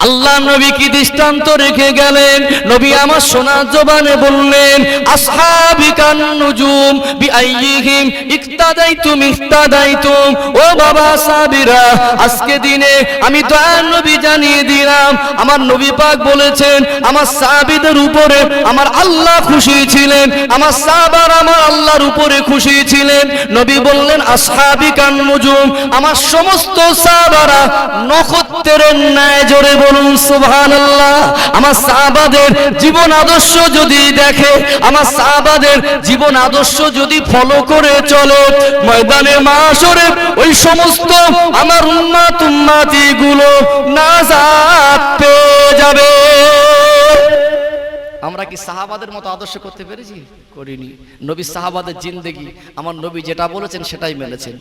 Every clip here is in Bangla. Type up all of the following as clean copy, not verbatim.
আল্লাহ নবী কি দৃষ্টান্ত রেখে গেলেন? নবী আমার সোনার জবানে বললেন, আসহাবিকান নুজুম বিআইয়িহিম ইক্তাদাইতুম ইক্তাদাইতুম। ও বাবা সাহাবীরা, আজকে দিনে আমি দয়ার নবী জানিয়ে দিলাম, আমার নবী পাক বলেছেন আমার সাহাবীদের উপরে আমার আল্লাহ খুশি ছিলেন, আমার সাহাবারা আমার আল্লাহর উপরে খুশি ছিলেন। নবী বললেন আসহাবিকান নুজুম, আমার সমস্ত সাহাবারা নক্ষত্রের ন্যায়। জোরে বলুন সুবহানাল্লাহ। আমার সাহাবাদের জীবন আদর্শ যদি দেখে, আমার সাহাবাদের জীবন আদর্শ যদি ফলো করে চলে, ময়দানে মাশরে ওই সমস্ত আমার উম্মতি গুলো নাজাত পেয়ে যাবে। আমরা কি সাহাবাদের মতো আদর্শ করতে পেরেছি? করিনি। নবী সাহাবাদের জিন্দেগি, আমার নবী যেটা বলেছেন সেটাই মেনেছেন।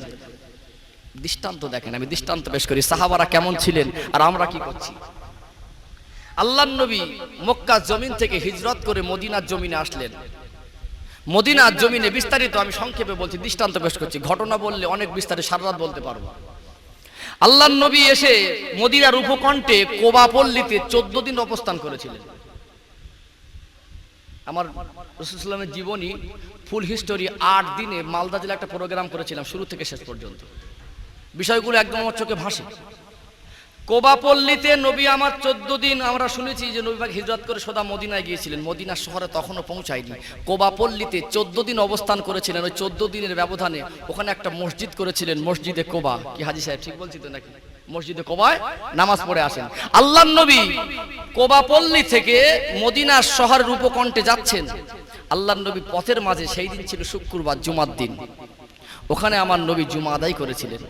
দৃষ্টান্ত দেখেন, আমি দৃষ্টান্ত পেশ করি সাহাবারা কেমন ছিলেন আর আমরা কি করছি। আল্লাহর নবী মক্কা জমিন থেকে হিজরত করে মদিনার জমিনে আসলেন। মদিনার জমিনে বিস্তারিত আমি সংক্ষেপে বলছি, দৃষ্টান্ত পেশ করছি। ঘটনা বললে অনেক বিস্তারিত সারা রাত বলতে পারবো। আল্লাহর নবী এসে মদিনার উপকণ্ঠে কোবা পল্লীতে 14 দিন অবস্থান করেছিলেন। আমার রাসূলুল্লাহ সাল্লাল্লাহু আলাইহি ওয়াসাল্লামের জীবনী ফুল হিস্টোরি 8 দিনে মালদা জেলা একটা প্রোগ্রাম করেছিলাম, শুরু থেকে শেষ পর্যন্ত। বিষয়গুলো একদম আমার চোখে ভাসে। কোবা পল্লীতে নবী আমার 14 দিন, আমরা শুনেছি যে নবী পাক হিজরত করে সোজা মদিনায় গিয়েছিলেন। মদিনা শহরে তখনও পৌঁছায়নি। কোবা পল্লীতে 14 দিন অবস্থান করেছিলেন। ওই 14 দিনের ব্যবধানে ওখানে একটা মসজিদ করেছিলেন, মসজিদে কোবা। কি হাজী সাহেব ঠিক বলছি তো নাকি? মসজিদে কোবায় নামাজ পড়ে আসেন। আল্লাহর নবী কোবা পল্লী থেকে মদিনা শহরের উপকণ্ঠে যাচ্ছেন। আল্লাহর নবী পথের মাঝে, সেই দিন ছিল শুক্রবার, জুমার দিন, ওখানে আমার নবী জুমা আদায় করেছিলেন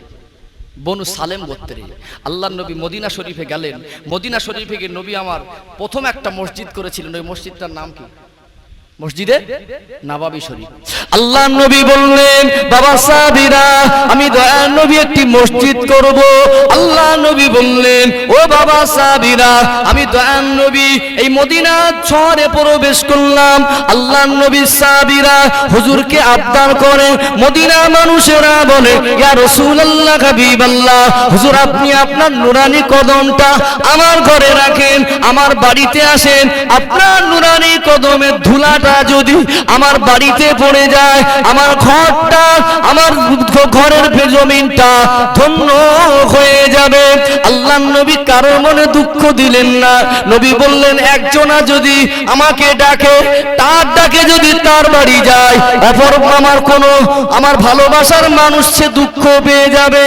বনু সালেম গোত্রে। আল্লাহর নবী মদিনা শরীফে গেলেন। মদিনা শরীফে গিয়ে নবী আমার প্রথম একটা মসজিদ করেছিলেন। ওই মসজিদটার নাম কি? মসজিদে নববী শরীফ। আল্লাহর নবী বললেন, বাবা সাহাবীরা, আমি দয়ার নবী একটি মসজিদ করব। আল্লাহর নবী বললেন, ও বাবা সাহাবীরা, আমি দয়ার নবী এই মদিনা শহরে প্রবেশ করলাম। আল্লাহর নবী সাহাবীরা হুজুরকে আবদার করে, মদিনা মানুষেরা বলে, ইয়া রাসূলুল্লাহ, হাবিবাল্লাহ, হুজুর আপনি আপনার নুরানি কদমটা আমার ঘরে রাখেন, আমার বাড়িতে আসেন। আপনার নুরানি কদমের ধুলাটা যদি আমার বাড়িতে পড়ে যায়, আমার ঘরটা, আমার ঘরের জমিনটা ধন্য হয়ে যাবে। আল্লাহর নবী কারো মনে দুঃখ দিলেন না। নবী বললেন, একজনা যদি আমাকে ডাকে, তার ডাকে যদি তার বাড়ি যায়, অপর আমার ভালোবাসার মানুষ সে দুঃখ পেয়ে যাবে।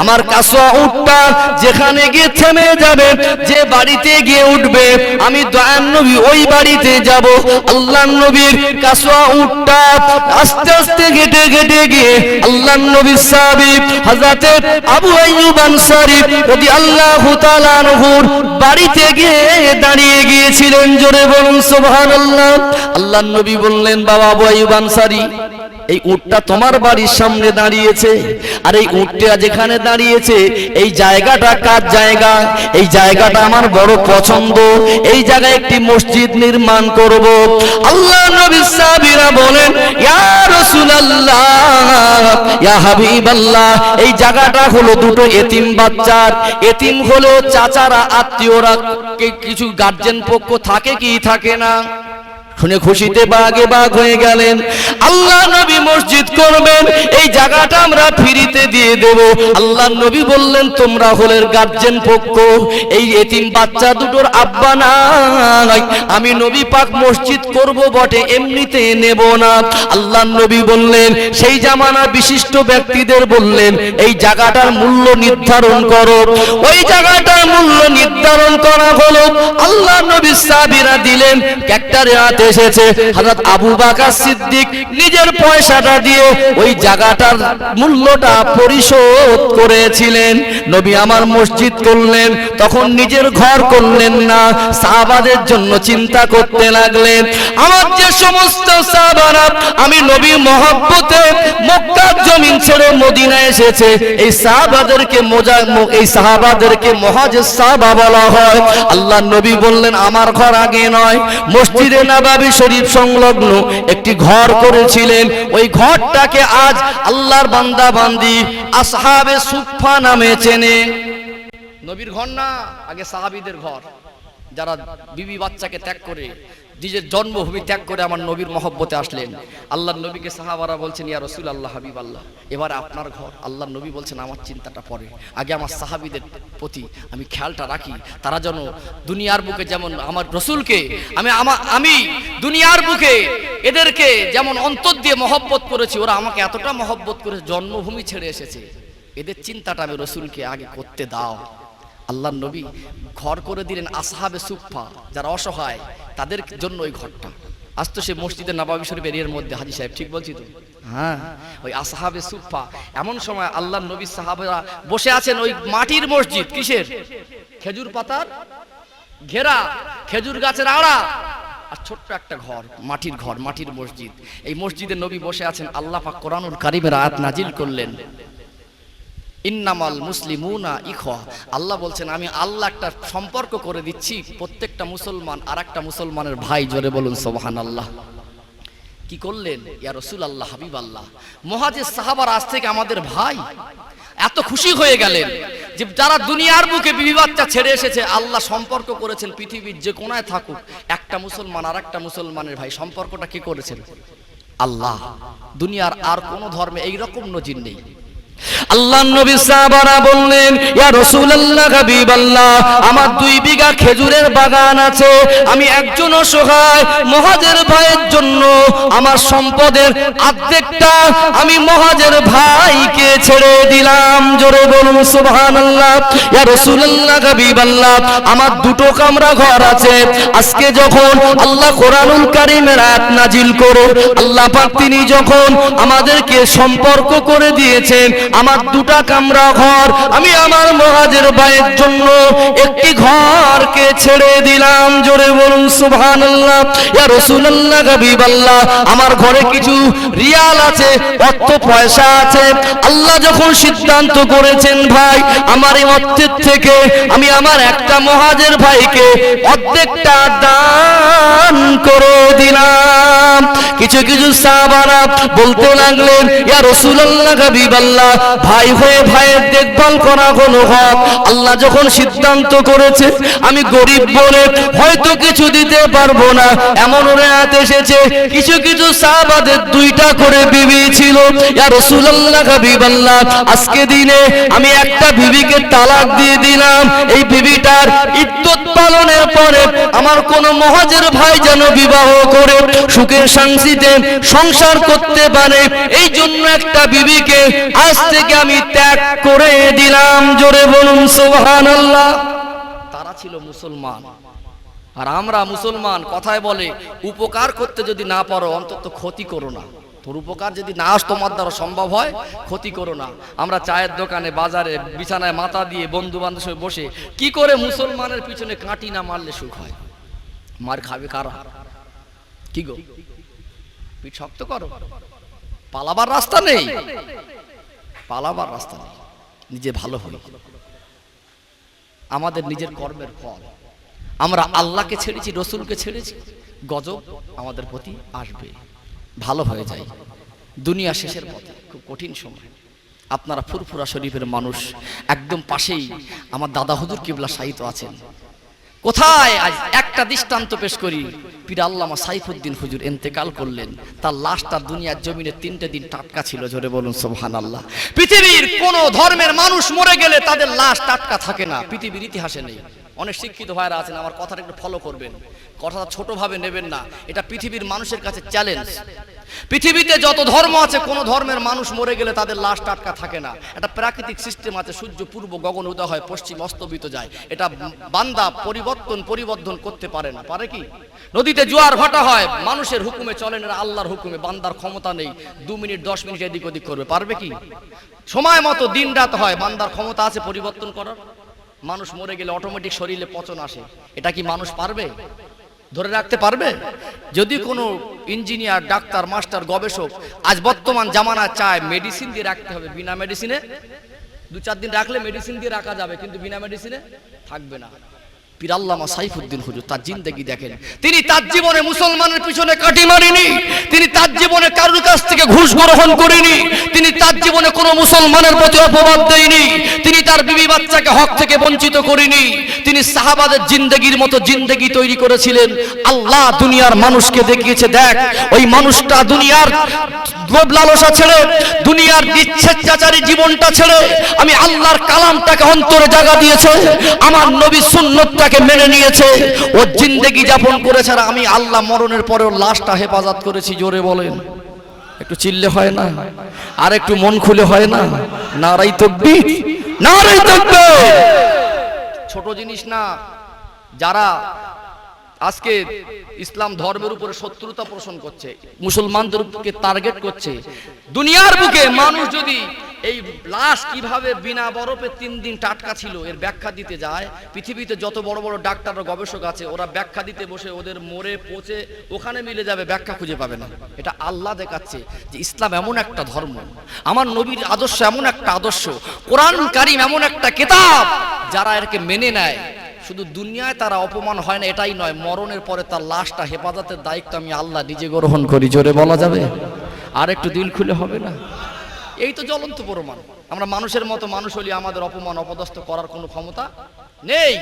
আমার কাসওয়া উটটা যেখানে গিয়ে থেমে যাবে, যে বাড়িতে গিয়ে উঠবে, আমি দয়ার নবী ওই বাড়িতে যাব। আল্লাহর নবীর কাসওয়া উটটা আস্তে আস্তে ঘেটে ঘেটে গিয়ে আল্লাহর নবীর সাহাবী হযরতে আবু আইয়ুব আনসারী রাদিয়াল্লাহু তাআলা আনহুর বাড়িতে গিয়ে দাঁড়িয়ে গিয়েছিলেন। জোরে বলুন সুবহানাল্লাহ। আল্লাহর নবী বললেন, বাবা আবু আইয়ুব আনসারী, এই উটটা তোমার বাড়ির সামনে দাঁড়িয়েছে, আর এই উটটা যেখানে দাঁড়িয়েছে এই জায়গাটা কার জায়গা? এই জায়গাটা আমার বড় পছন্দ, এই জায়গায় একটি মসজিদ নির্মাণ করব। আল্লাহ নবী সাহাবীরা বলেন, ইয়া রাসূলুল্লাহ, ইয়া হাবিবাল্লাহ, এই জায়গাটা হলো দুটো এতিম বাচ্চার। এতিম হলো চাচারা, আত্মীয়রা, কিছু গার্জেন পক্ষ থাকে কি থাকে না? শুনে খুশিতে বাগে বাগ হয়ে গেলেন। আল্লাহ নবী মসজিদ করবেন, এই জায়গাটা আমরা ফ্রিতে দিয়ে দেব। আল্লাহ নবী বললেন, তোমরা হলেন গার্জেন পক্ষ, এই এতিম বাচ্চা দুটোর আব্বা নাই, আমি নবী পাক মসজিদ করব বটে, এমনিতে নেব না। আল্লাহ নবী বললেন, সেই জামানা বিশিষ্ট ব্যক্তিদের বললেন, এই জায়গাটার মূল্য নির্ধারণ করো। ওই জায়গাটার মূল্য নির্ধারণ করা হলো। আল্লাহ নবী সাহাবীরা দিলেন। একটা রাত এসেছে, হযরত আবু বকর সিদ্দিক নিজের পয়সাটা দিয়ে ওই জায়গাটার মূল্যটা পরিশোধ করেছিলেন। নবী আমার মসজিদ করলেন, তখন নিজের ঘর করলেন না, সাহাবাদের জন্য চিন্তা করতে লাগলেন। আমার যে সমস্ত সাহাবারা আমি নবীর মহব্বতে মক্কার জমিন ছেড়ে মদিনায় এসেছে, এই সাহাবাদেরকে মুহাজির সাহাবা বলা হয়। আল্লাহ নবী বললেন, আমার ঘর আগে নয়, মসজিদে নববী শরীফ সংলগ্ন একটি ঘর করেছিলেন। ওই ঘরটাকে আজ আল্লাহর বান্দা বান্দি আসহাবে সুফফা নামে চেনে। নবীর ঘর না, আগে সাহাবীদের ঘর, যারা বিবি বাচ্চাকে ত্যাগ করে নিজের জন্মভূমি ত্যাগ করে আমার নবীর মহব্বতে আসলেন। আল্লাহর নবীকে সাহাবারা বলছেন, ইয়া রাসূলুল্লাহ, হাবিব আল্লাহ, এবারে আপনার ঘর। আল্লাহর নবী বলছেন, আমার চিন্তাটা পরে, আগে আমার সাহাবীদের প্রতি আমি খেয়ালটা রাখি, তারা যেন দুনিয়ার বুকে যেমন আমার রসুলকে আমি দুনিয়ার বুকে এদেরকে যেমন অন্তর দিয়ে মহব্বত করেছি, ওরা আমাকে এতটা মহব্বত করে জন্মভূমি ছেড়ে এসেছে, এদের চিন্তাটা আমি রসুলকে আগে করতে দাও। আল্লাহর নবী ঘর করে দিলেন আসহাবে সুফফা, যারা অসহায় তাদের জন্য ওই ঘরটা। আজ তো সে মসজিদে নববী শরীফ এরিয়ার মধ্যে, হাজী সাহেব ঠিক বলছি তো? হ্যাঁ, ওই আসহাবে সুফফা। এমন সময় আল্লাহর নবী সাহাবারা বসে আছেন ওই মাটির মসজিদ, কিসের? খেজুর পাতার ঘেরা, খেজুর গাছের আড়া, আর ছোট্ট একটা ঘর, মাটির ঘর, মাটির মসজিদ। এই মসজিদে নবী বসে আছেন। আল্লাহ পাক কোরআনুল কারীমের আয়াত নাজিল করলেন, ইন্নামাল মুসলিমুনা ইখওয়া। আল্লাহ বলছেন, আমি আল্লাহ একটা সম্পর্ক করে দিচ্ছি, প্রত্যেকটা মুসলমান আর একটা মুসলমানের ভাই। জোরে বলুন সুবহানাল্লাহ। কি করলেন? ইয়া রাসূলুল্লাহ, হাবিব আল্লাহ, মুহাজির সাহাবারা আজ থেকে আমাদের ভাই। এত খুশি হয়ে গেলেন যে যারা দুনিয়ার বুকে বিবি বাচ্চা ছেড়ে এসেছে, আল্লাহ সম্পর্ক করেছেন পৃথিবীর যে কোনায় থাকুক, একটা মুসলমান আর একটা মুসলমানের ভাই। সম্পর্কটা কি করেছেন? আল্লাহ। দুনিয়ার আর কোন ধর্মে এইরকম নজির নেই। আল্লাহর নবী সাহাবারা বললেন, ইয়া রাসূলুল্লাহ, হাবিবাল্লাহ, আমার 2 বিঘা খেজুরের বাগান আছে, আমি একজন অসহায় মুহাজির ভাইয়ের জন্য আমার সম্পদের অর্ধেকটা আমি মুহাজির ভাইকে ছেড়ে দিলাম। জোরে বলুন সুবহানাল্লাহ। ইয়া রাসূলুল্লাহ, হাবিবাল্লাহ, আমার 2টো কামরা ঘর আছে। আজকে যখন আল্লাহ কোরআনুল কারীমের আয়াত নাজিল করে আল্লাহ পাক তিনি যখন আমাদেরকে সম্পর্ক করে দিয়েছেন, আমার 2টা কামরা ঘর আমি আমার মুহাজির ভাইয়ের জন্য একটি ঘরকে ছেড়ে দিলাম। জোরে বলুন সুবহানাল্লাহ। ইয়া রাসূলুল্লাহ, হাবিবাল্লাহ, আমার ঘরে কিছু রিয়াল আছে, অর্থ পয়সা আছে। আল্লাহ যখন সিদ্ধান্ত করেছেন, ভাই, আমার এই অর্থের থেকে আমি আমার একটা মুহাজির ভাইকে অর্ধেকটা দান করে দিলাম। কিছু কিছু সাহাবারা বলতে লাগলেন, ইয়া রাসূলুল্লাহ, হাবিবাল্লাহ, ভাই হয়ে ভাইয়ের দেখভাল করা হলো হক। আল্লাহ যখন সিদ্ধান্ত করেছে আমি গরিব বলে হয়তো কিছু দিতে পারবো না, এমন আয়াত এসেছে কিছু কিছু সাহাবাদের 2টা করে বিবি ছিল। ইয়া রাসূলুল্লাহ, হাবিবাল্লাহ, আজকে দিনে আমি একটা বিবিকে তালাক দিয়ে দিলাম। এই বিবিটার ইদ্দত পালনের পরে আমার কোন মুহাজির ভাই যেন বিবাহ করে সুখে শান্তিতে সংসার করতে পারে, এই জন্য একটা বিবিকে আজ থেকে আমি ত্যাগ করে দিলাম। জোরে বলুন সুবহানাল্লাহ। তারা ছিল মুসলমান, আর আমরা মুসলমান কথায় বলে উপকার করতে যদি না পারো অন্তত ক্ষতি করো না। তোর উপকার যদি না তোমার দ্বারা সম্ভব হয়, ক্ষতি করো না। আমরা চায়ের দোকানে, বাজারে, বিছানায় মাথা দিয়ে বন্ধু বান্ধব বসে কি করে মুসলমানের পিছনে কাঁটি না মারলে সুখ হয়? মার খাবে কারা? কি গো, পিঠ শক্ত করো, পালাবার রাস্তা নেই, পালাবার রাস্তা নেই। নিজে ভালো হই, আমাদের নিজের কর্মের ফল। আমরা আল্লাহকে ছেড়েছি, রসুলকে ছেড়েছি, গজব আমাদের প্রতি আসবে। ভালো হয়ে যায়। দুনিয়া শেষের পথে, খুব কঠিন সময়। আপনারা ফুরফুরা শরীফের মানুষ, একদম পাশেই আমার দাদা হুজুর কিবলা শাহিদ আছেন। কোথায় আজ একটা দৃষ্টান্ত পেশ করি, পীর আল্লামা সাইফুদ্দিন হুজুর ইন্তেকাল করলেন, তার লাশটা দুনিয়ার জমিনে 3টে দিন টাটকা ছিল। জোরে বলুন সুবহানাল্লাহ। পৃথিবীর কোন ধর্মের মানুষ মরে গেলে তাদের লাশ টাটকা থাকে না, পৃথিবীর ইতিহাসে নেই। অনেক শিক্ষিত ভাইরা আছেন, আমার কথাটা একটু ফলো করবেন, কথাটা ছোটভাবে নেবেন না, এটা পৃথিবীর মানুষের কাছে চ্যালেঞ্জ। পৃথিবীতে যত ধর্ম আছে, কোন ধর্মের মানুষ মরে গেলে তাদের লাশ টাটকা থাকে না। এটা প্রাকৃতিক সিস্টেম আছে, সূর্য পূর্ব গগন উদয় হয়, পশ্চিম অস্তমিত যায়। এটা বান্দা পরিবর্তন করতে পারে না। পারে কি? নদীতে জোয়ার ভাটা হয়, মানুষের হুকুমে চলে না, আল্লাহর হুকুমে। বান্দার ক্ষমতা নেই 2 মিনিট 10 মিনিট এদিক ওদিক করবে, পারবে কি? সময় মতো দিন রাত হয়, বান্দার ক্ষমতা আছে পরিবর্তন করার। মানুষ মরে গেলে অটোমেটিক শরীরে পচন আসে, এটা কি মানুষ পারবে? ধরে রাখতে পারবে? যদি কোনো ইঞ্জিনিয়ার, ডাক্তার, মাস্টার, গবেষক আজ বর্তমান জামানা চায় মেডিসিন দিয়ে রাখতে হবে, বিনা মেডিসিনে 2-4 দিন রাখলে মেডিসিন দিয়ে রাখা যাবে, কিন্তু বিনা মেডিসিনে থাকবে না। পীর আল্লামা সাইফুদ্দিন হুজুর তার জিন্দেগি দেখেন, তিনি তার জীবনে মুসলমানের পিছনে কাটি মারেনি, তিনি তার জীবনে কারোর কাছ থেকে ঘুষ গ্রহণ করেনি, তিনি তার জীবনে কোনো মুসলমানের প্রতি অপবাদ দেয়নি, তিনি তার বিবি বাচ্চাকে হক থেকে বঞ্চিত করেনি, তিনি সাহাবাদের জিন্দেগির মতো জিন্দেগি তৈরি করেছিলেন। আল্লাহ দুনিয়ার মানুষকে দেখিয়েছে, দেখ ওই মানুষটা দুনিয়ার লোভ লালসা ছেড়ে, দুনিয়ার ইচ্ছেচ্ছাচারী জীবনটা ছেড়ে আমি আল্লাহর কালামটাকে অন্তরে জায়গা দিয়েছে, আমার নবীর সুন্নতটাকে মেনে নিয়েছে, ও জিন্দেগি যাপন করেছে, আর আমি আল্লাহ মরণের পরে ওর লাশটা হেফাজত করেছি। জোরে বলেন, একটু চিল্লে হয় না? আর একটু মন খুলে হয় না? নারাই তাকবীর, নারাই তাকবীর। ছোট জিনিস না, যারা আজকে ইসলাম ধর্মের উপরে শত্রুতা পোষণ করছে, মুসলমানদেরকে টার্গেট করছে, দুনিয়ার বুকে মানুষ যদি এই লাশ কিভাবে বিনা বরফে 3 দিন টাটকা ছিল এর ব্যাখ্যা দিতে যায়, পৃথিবীতে যত বড় বড় ডাক্তার ও গবেষক আছে ওরা ব্যাখ্যা দিতে বসে ওদের মরে পচে ওখানে মিলে যাবে, ব্যাখ্যা খুঁজে পাবে না। এটা আল্লাহ দেখাচ্ছে যে ইসলাম এমন একটা ধর্ম, আমার নবীর আদর্শ এমন একটা আদর্শ, কোরআন কারীম এমন একটা কিতাব, যারা এরকে মেনে নেয় শুধু দুনিয়ায় তারা অপমান হয় না, এটাই নয়, মরণের পরে তার লাশটা হেফাজতের দায়িত্ব আমি আল্লাহ নিজে গ্রহণ করি। জোরে বলা যাবে? আর একটু দিল খুলে হবে না? এই তো জ্বলন্ত প্রমাণ। আমরা মানুষের মতো মানুষ হলে আমাদের অপমান অপদস্থ করার কোনো ক্ষমতা নেই।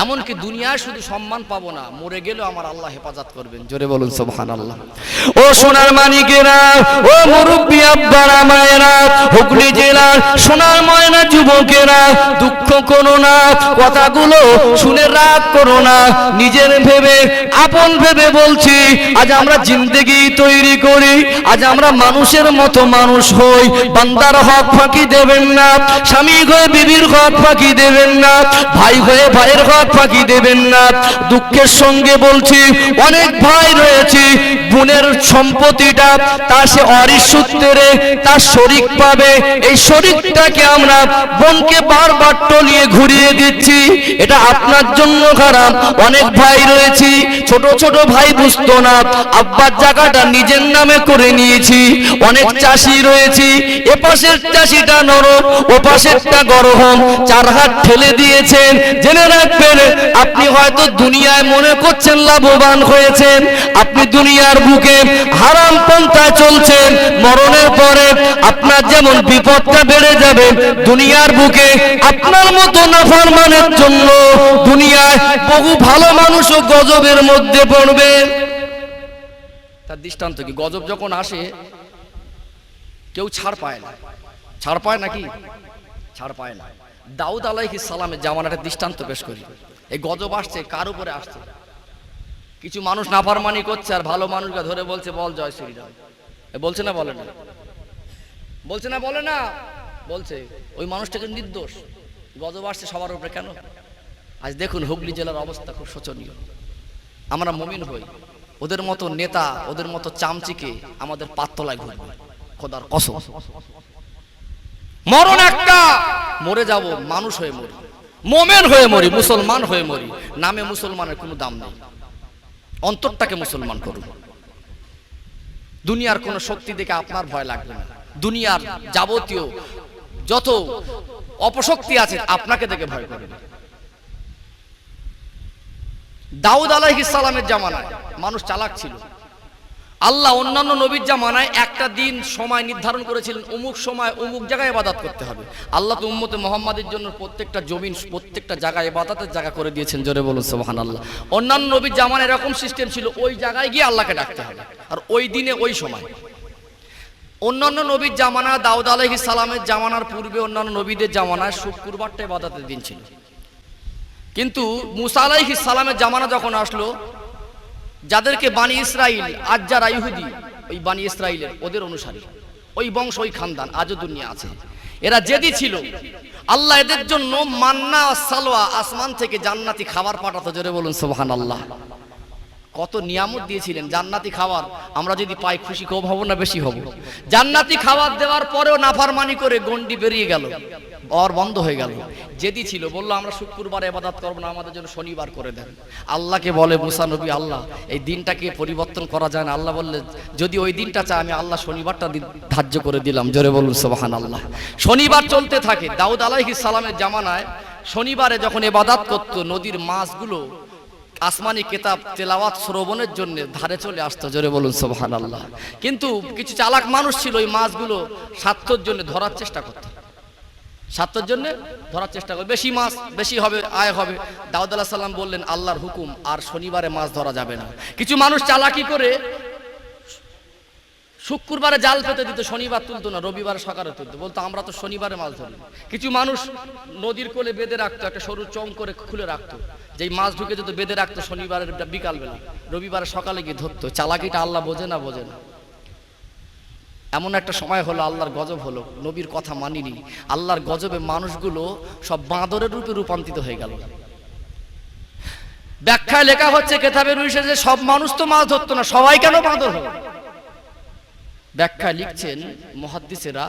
এমনকি দুনিয়ায় শুধু সম্মান পাবো না, মরে গেলেও আমার আল্লাহ হেফাজত করবেন। জোরে বলুন সুবহানাল্লাহ। ও সোনার মানিকেরা, ও মুরব্বি আব্বারা মায়েরা, হুগলি জেলার সোনার ময়না যুবকেরা, দুঃখ করো না, কথাগুলো শুনে রাগ করো না, নিজের ভেবে আপন ভেবে বলছি, আজ আমরা জিন্দেগি তৈরি করি, আজ আমরা মানুষের মতো মানুষ হই। বান্দার হক ফাঁকি দেবেন না, স্বামী হয়ে বিবির হক ফাঁকি দেবেন না, ভাই হয়ে ভাইয়ের হক ফাঁকি দেবেন না। দুঃখের সঙ্গে বলছি, অনেক ভাই রয়েছে বোনের সম্পত্তিটা তার সে অরিস সূত্রে তার শরীক পাবে, এই শরীকটাকে আমরা বোনকে বারবার টলিয়ে ঘুরিয়ে দিচ্ছি, এটা আপনার জন্য খারাপ। অনেক ভাই রয়েছে ছোট ছোট ভাই বুঝতো না, আব্বার জায়গাটা নিজের নামে করে নিয়েছি। অনেক চাষি রয়েছে, এ পাশের চাষিটা নরম, ও পাশেরটা গরম, 4 হাত ঠেলে দিয়েছেন। জেনে রাখবেন, আপনি হয়তো দুনিয়ায় মনে করছেন লাভবান হয়েছেন, আপনি দুনিয়ার বুকে হারাম পন্থায় চলছেন, মরণের পরে আপনার যেমন বিপদটা বেড়ে যাবে, দুনিয়ার বুকে আপনার মতো নাফরমানের জন্য দুনিয়ায় বহু ভালো মানুষও গজবের মধ্যে পড়বে। তার দৃষ্টান্ত কি? গজব যখন আসে কেউ ছাড় পায় না, ছাড় পায় নাকি? ছাড় পায় না। দাউদ আলাইহিস সালামের জামানাটা দৃষ্টান্ত পেশ করি। এই গজব আসছে কার উপরে আসছে? কিছু মানুষ নাফরমানি করছে আর ভালো মানুষকে ধরে বলছে, বল জয় শ্রীরাম। বলছে না বলে না? বলছে না বলে না? বলছে। ওই মানুষটাকে নির্দোষ। গজব আসছে সবার উপরে কেন? আজ দেখুন হুগলি জেলার অবস্থা খুব শোচনীয়। আমরা মুমিন হই, ওদের মতো নেতা, ওদের মতো চামচিকে আমাদের পাততলায় ঘুরবে, খোদার কসম। মরণ একটা, মরে যাব, মানুষ হয়ে মরি, মোমেন হয়ে মরি, মুসলমান হয়ে মরি। নামে মুসলমানের কোনো দাম নেই, অন্তরটাকে মুসলমান করুন। দুনিয়ার কোনো শক্তি দেখে আপনার ভয় লাগবে না, দুনিয়ার যাবতীয় যত অপশক্তি আছে আপনাকে দেখে ভয় করবে। দাউদ আলাইহিস সালামের জামানায় মানুষ চালাক ছিল। আল্লাহ অন্যান্য নবীর জামানায় একটা দিন সময় নির্ধারণ করেছিলেন, অমুক সময় অমুক জায়গায় ইবাদত করতে হবে। আল্লাহ তো উম্মতে মুহাম্মাদের জন্য প্রত্যেকটা জমিন, প্রত্যেকটা জায়গায় ইবাদতের জায়গা করে দিয়েছেন। জোরে বলুন সুবহানাল্লাহ। অন্যান্য নবীর জামানায় এরকম সিস্টেম ছিল, ওই জায়গায় গিয়ে আল্লাহকে ডাকতে হবে, আর ওই দিনে ওই সময়। অন্যান্য নবীর জামানা, দাউদ আলাইহিস সালামের জামানার পূর্বে অন্যান্য নবীদের জামানায় শুক্রবারটা ইবাদতের দিন ছিল। কিন্তু মুসা আলাইহিস সালামের জামানা যখন আসলো, যাদেরকে বানি ইসরাইল, আজ যারা ইহুদি, ওই বানি ইসরাইলের ওদের অনুসারী, ওই বংশ, ওই খানদান আজও দুনিয়া আছে, এরা জেদি ছিল। আল্লাহ এদের জন্য মান্না সালোয়া আসমান থেকে জান্নাতি খাবার পাঠাতো। জোরে বলুন সুবহানাল্লাহ। কত নিয়ামত দিয়েছিলেন, জান্নাতি খাবার আমরা যদি পাই খুশি কম হব না বেশি হব? জান্নাতি খাবার দেওয়ার পরেও নাফরমানি করে গন্ডি বেরিয়ে গেল, আর বন্ধ হয়ে গেল। জেদি ছিল, বললো আমরা শুক্রবার ইবাদত করব না, আমাদের জন্য শনিবার করে দেন। আল্লাহকে বলে মুসা নবী, আল্লাহ এই দিনটাকে পরিবর্তন করা যায় না? আল্লাহ বললেন, যদি ওই দিনটা চায় আমি আল্লাহ শনিবারটা ধার্য করে দিলাম। জোরে বলুন সুবহানাল্লাহ। শনিবার চলতে থাকে। দাউদ আলাইহিস সালামের জামানায় শনিবারে যখন ইবাদত করত, নদীর মাছগুলো আসমানি কিতাব তেলাওয়াত শ্রবণের জন্য ধারে চলে আসতো। জোরে বলুন সুবহানাল্লাহ। কিন্তু কিছু চালাক মানুষ ছিল, ওই মাছগুলো স্বার্থের জন্য ধরার চেষ্টা করত, স্বার্থের জন্য ধরার চেষ্টা করে। বেশি মাছ বেশি হবে, আয় হবে। দাউদ আলাইহিস সালাম বললেন আল্লাহর হুকুম, আর শনিবারে মাছ ধরা যাবে না। কিছু মানুষ চালাকি করে শুক্রবারে জাল পেতে দিত, শনিবার তুলতো না, রবিবারে সকালে তুলতো, বলতো আমরা তো শনিবারে মাছ ধরি। কিছু মানুষ নদীর কোলে বেঁধে রাখতো, একটা সরু চং করে খুলে রাখতো, যেই মাছ ঢুকে যেত বেঁধে রাখতো শনিবারের বিকালবেলা, রবিবারে সকালে গিয়ে ধরতো। চালাকিটা আল্লাহ বোঝে না, বোঝে না। এমন একটা সময় হলো আল্লাহর গজব হলো, নবীর কথা মানিনি, আল্লাহর গজবে মানুষগুলো সব বাঁদরের রূপে রূপান্তরিত হয়ে গেল। ব্যাখ্যায় লেখা হচ্ছে কেতাবের বিষয়ে যে সব মানুষ তো মাছ ধরতো না, সবাই কেন বাঁদর হলো? ব্যাখ্যায় লিখছেন মুহাদ্দিসেরা,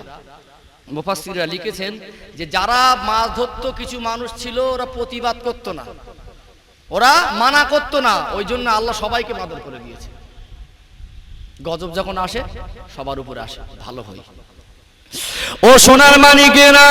মুফাসসিররা লিখেছেন যে যারা মাছ ধরতো কিছু মানুষ ছিল, ওরা প্রতিবাদ করতো না, ওরা মানা করতো না, ওই জন্য আল্লাহ সবাইকে বাঁদর করে দিয়েছে। গজব যখন আসে সবার উপরে আসে, ভালো হয়। ও সোনার মানিকেরা,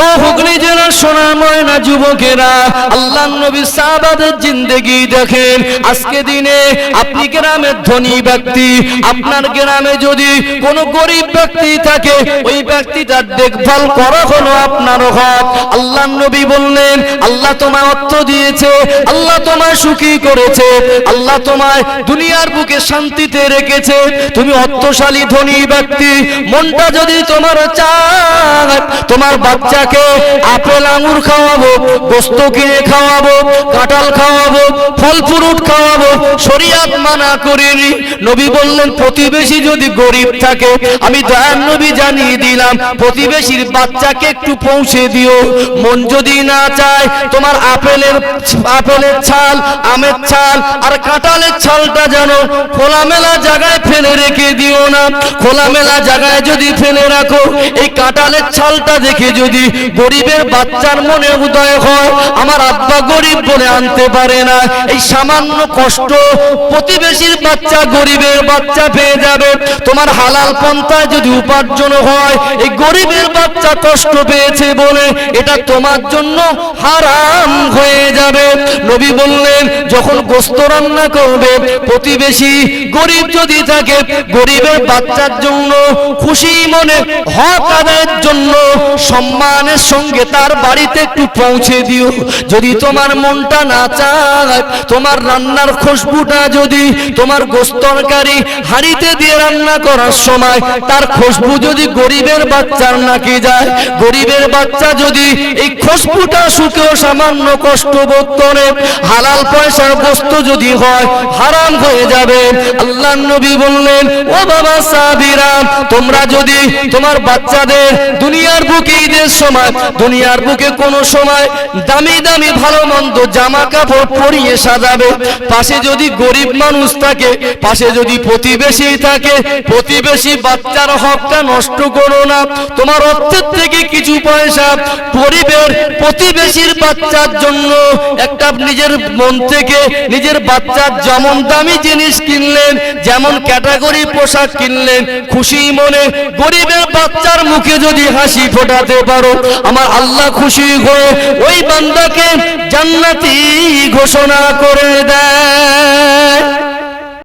ও হুগলি জেলার সোনার ময়না যুবকেরা, আল্লাহর নবী সাহাবাদের জিন্দেগি দেখেন। আজকে দিনে আপনি গ্রামের ধনী ব্যক্তি, আপনার গ্রামে যদি কোনো গরিব ব্যক্তি থাকে, ওই ব্যক্তিটার দেখভাল করা হলো আপনার হক। আল্লাহর নবী বললেন আল্লাহ তোমায় অর্থ দিয়েছে, আল্লাহ তোমায় সুখী করেছে, আল্লাহ তোমায় দুনিয়ার বুকে শান্তিতে রেখেছে। তুমি অর্থশালী ধনী ব্যক্তি, মনটা যদি তোমার চায় তোমার বাচ্চাকে আপেল আঙুর খাওয়াবো, গোস্ত কিনে খাওয়াবো, কাঁঠাল খাওয়াবো, ফল ফ্রুট খাওয়াবো, শরীয়ত মানা করেনি। নবী বললেন প্রতিবেশী যদি গরিব থাকে, আমি দয়ার নবী জানিয়ে দিলাম প্রতিবেশীর বাচ্চাকে একটু পৌঁছে দিও। মন যদি না চায় তোমার আপেলের ছাল, আমের ছাল আর কাঁঠালের ছালটা যেন খোলামেলা জায়গায় ফেলে রেখে দিও না। খোলামেলা জায়গায় যদি ফেলে রাখো, এই কাঁঠালের ছালটা দেখে যদি গরিবের বাচ্চার মনে উদয় হয় আমার আব্বা গরিব বলে আনতে পারে না, এই সামান্য কষ্ট প্রতিবেশীর বাচ্চা গরিবের বাচ্চা পেয়ে যাবে। তোমার হালাল পন্থায় যদি উপার্জন হয়, এই গরিবের বাচ্চা কষ্ট পেয়েছে বলে এটা তোমার জন্য হারাম হয়ে যাবে। নবী বললেন যখন গোস্ত রান্না করবে, প্রতিবেশী গরিব যদি থাকে, গরিবের বাচ্চার জন্য খুশি মনে হক আদায়ের জন্য সম্মানের সঙ্গে তার বাড়িতে একটু পৌঁছে দিও। যদি তোমার মনটা না চায়, তোমার রান্নার খুশবুটা যদি তোমার গোশত তরকারি হাঁড়িতে দিয়ে রান্না করার সময় তার খুশবু যদি গরিবের বাচ্চার নাকে যায়, গরিবের বাচ্চা যদি এই খুশবুটা শুকেও সামান্য কষ্ট বোধ করে, হালাল পয়সার বস্তু যদি হয় হারাম হয়ে যাবে। আল্লাহর নবী বললেন ও বাবা সাহাবীরা, তোমরা যদি তোমার বাচ্চাদের দুনিয়ার বুকে ঈদের সময়, দুনিয়ার বুকে কোন সময় দামি দামি ভালো মন্দ জামা কাপড় পরিয়ে সাজাবে, পাশে যদি গরিব মানুষ থাকে, পাশে যদি প্রতিবেশী থাকে, প্রতিবেশী বাচ্চার হকটা নষ্ট করো না। তোমার অর্থের থেকে কিছু পয়সা গরিবের প্রতিবেশীর বাচ্চার জন্য একটা নিজের মন থেকে নিজের বাচ্চার যেমন দামি জিনিস কিনলেন, যেমন ক্যাটাগরি পোশাক কিনলেন, খুশি মনে গরিবের বাচ্চার মুখে যদি হাসি ফোটাতে পারো, আমার আল্লাহ খুশি হয়ে ওই বান্দাকে জান্নাতি ঘোষণা করে দেয়।